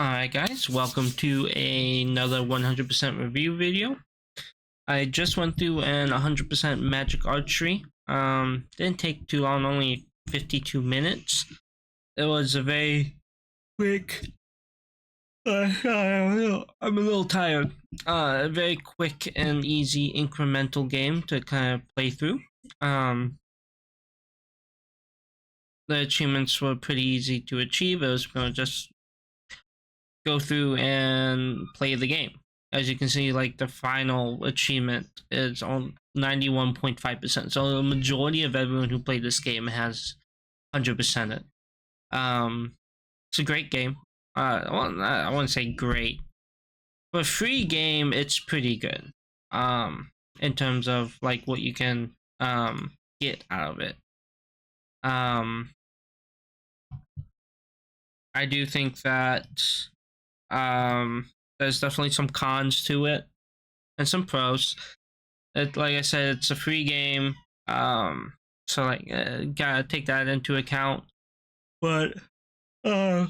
Alright guys, welcome to another 100% review video. I just went through an 100% magic archery. Didn't take too long, only 52 minutes. It was a very quick, I'm a little tired. A very quick and easy incremental game to kind of play through. The achievements were pretty easy to achieve. It was just go through and play the game. As you can see, like the final achievement is on 91.5%. So the majority of everyone who played this game has 100% it. It's a great game. Well, I wouldn't say great. For a free game, it's pretty good. In terms of like what you can get out of it. I do think that there's definitely some cons to it and some pros. Like I said, it's a free game, so like gotta take that into account. But for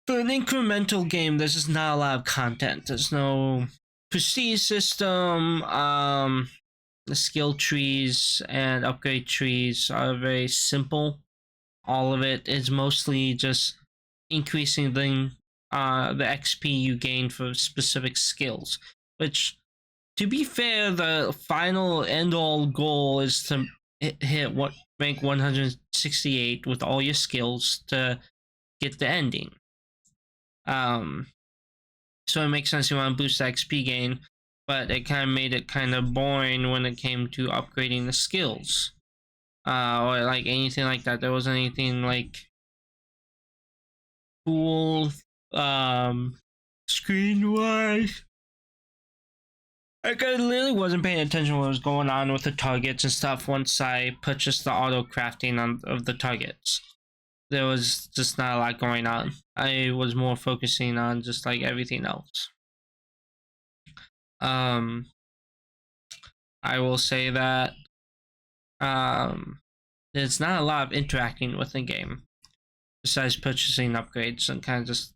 an incremental game, there's just not a lot of content. There's no prestige system. The skill trees and upgrade trees are very simple. All of it is mostly just increasing the XP you gain for specific skills, which, to be fair, the final end-all goal is to hit what rank 168 with all your skills to get the ending. So it makes sense you want to boost the XP gain, but it kind of made it kind of boring when it came to upgrading the skills, or like anything like that. There wasn't anything like cool screen wise. Like, I literally wasn't paying attention to what was going on with the targets and stuff once I purchased the auto crafting of the targets. There was just not a lot going on. I was more focusing on just like everything else. I will say that there's not a lot of interacting with the game besides purchasing upgrades and kind of just,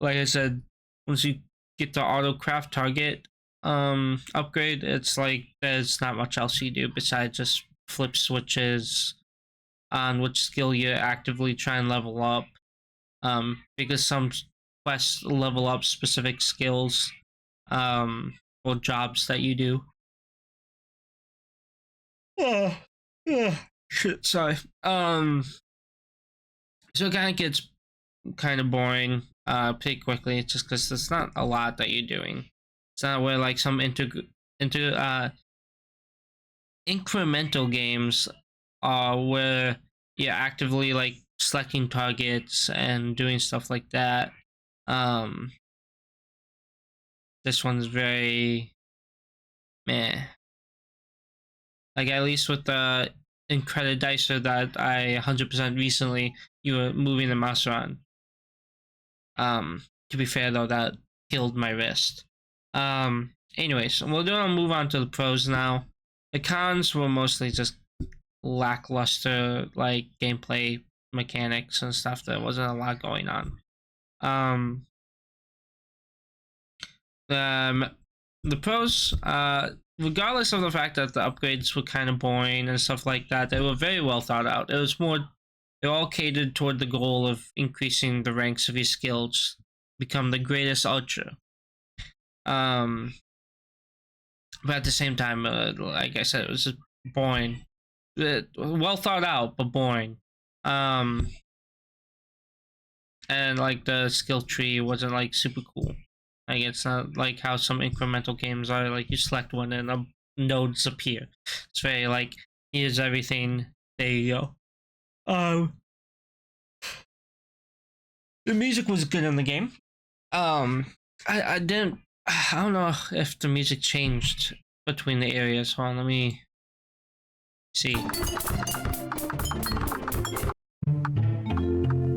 like I said, once you get the auto craft target upgrade, it's like there's not much else you do besides just flip switches on which skill you actively try and level up, because some quests level up specific skills or jobs that you do. Shit, sorry. So it kind of gets kind of boring pretty quickly, just because there's not a lot that you're doing. It's not where like some incremental games are where you're actively like selecting targets and doing stuff like that. This one's very meh. Like, at least with the Incredidicer that I 100% recently, you were moving the mouse around. To be fair though, that killed my wrist. Anyways, we're gonna move on to the pros now. The cons were mostly just lackluster, like, gameplay mechanics and stuff. There wasn't a lot going on. The pros, regardless of the fact that the upgrades were kind of boring and stuff like that, they were very well thought out. It was more, they all catered toward the goal of increasing the ranks of your skills, become the greatest archer. But at the same time, like I said, it was just boring. Well thought out, but boring. And like the skill tree wasn't like super cool. Like, it's not like how some incremental games are, like you select one and nodes appear. It's very like, here's everything, there you go. The music was good in the game. I don't know if the music changed between the areas. Hold on, let me see.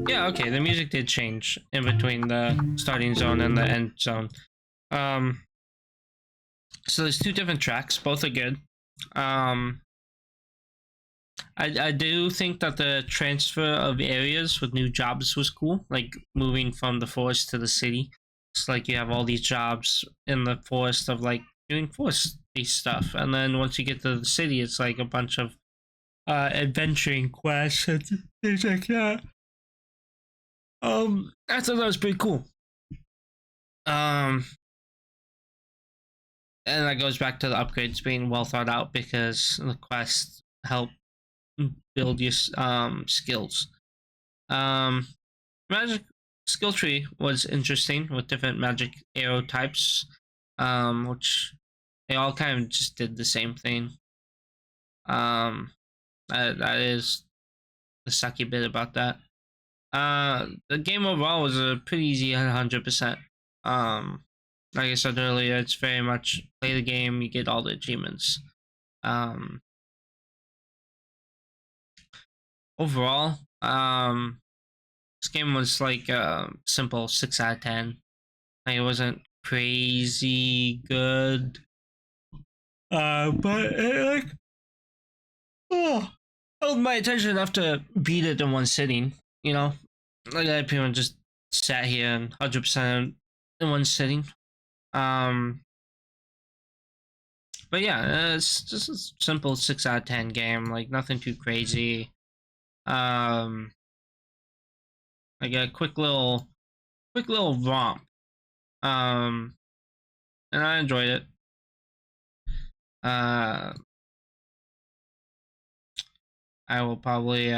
Yeah, okay, the music did change in between the starting zone and the end zone. So there's two different tracks, both are good. I do think that the transfer of areas with new jobs was cool, like moving from the forest to the city. It's like you have all these jobs in the forest of like doing foresty stuff, and then once you get to the city, it's like a bunch of adventuring quests and things like that. I thought that was pretty cool. Um, and that goes back to the upgrades being well thought out because the quests help build your skills. Um, magic skill tree was interesting with different magic arrow types, which they all kind of just did the same thing. That is the sucky bit about that. The game overall was a pretty easy 100%. Like I said earlier, it's very much play the game, you get all the achievements. Um, Overall, this game was like a simple 6 out of 10. Like it wasn't crazy good. But it like oh, held my attention enough to beat it in one sitting. You know, like I pretty much just sat here and 100% in one sitting. Um, but yeah, it's just a simple 6 out of 10 game. Like nothing too crazy. Um, like a quick little romp. Um, and I enjoyed it. Uh, I will probably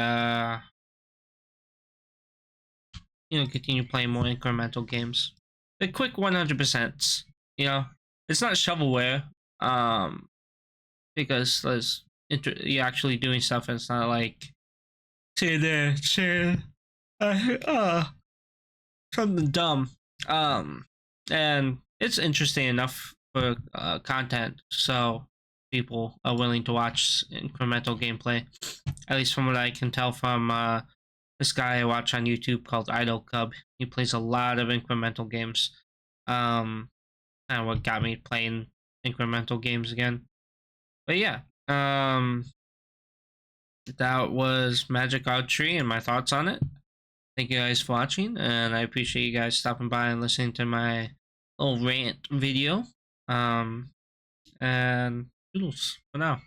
continue playing more incremental games. The quick 100%. You know, it's not shovelware. Because you're actually doing stuff. And it's not like sitting there, shit, something dumb. And it's interesting enough for content, so people are willing to watch incremental gameplay. At least from what I can tell from this guy I watch on YouTube called Idle Cub. He plays a lot of incremental games. And what got me playing incremental games again. But yeah, that was Magic Archery and my thoughts on it. Thank you guys for watching, and I appreciate you guys stopping by and listening to my little rant video. And doodles for now.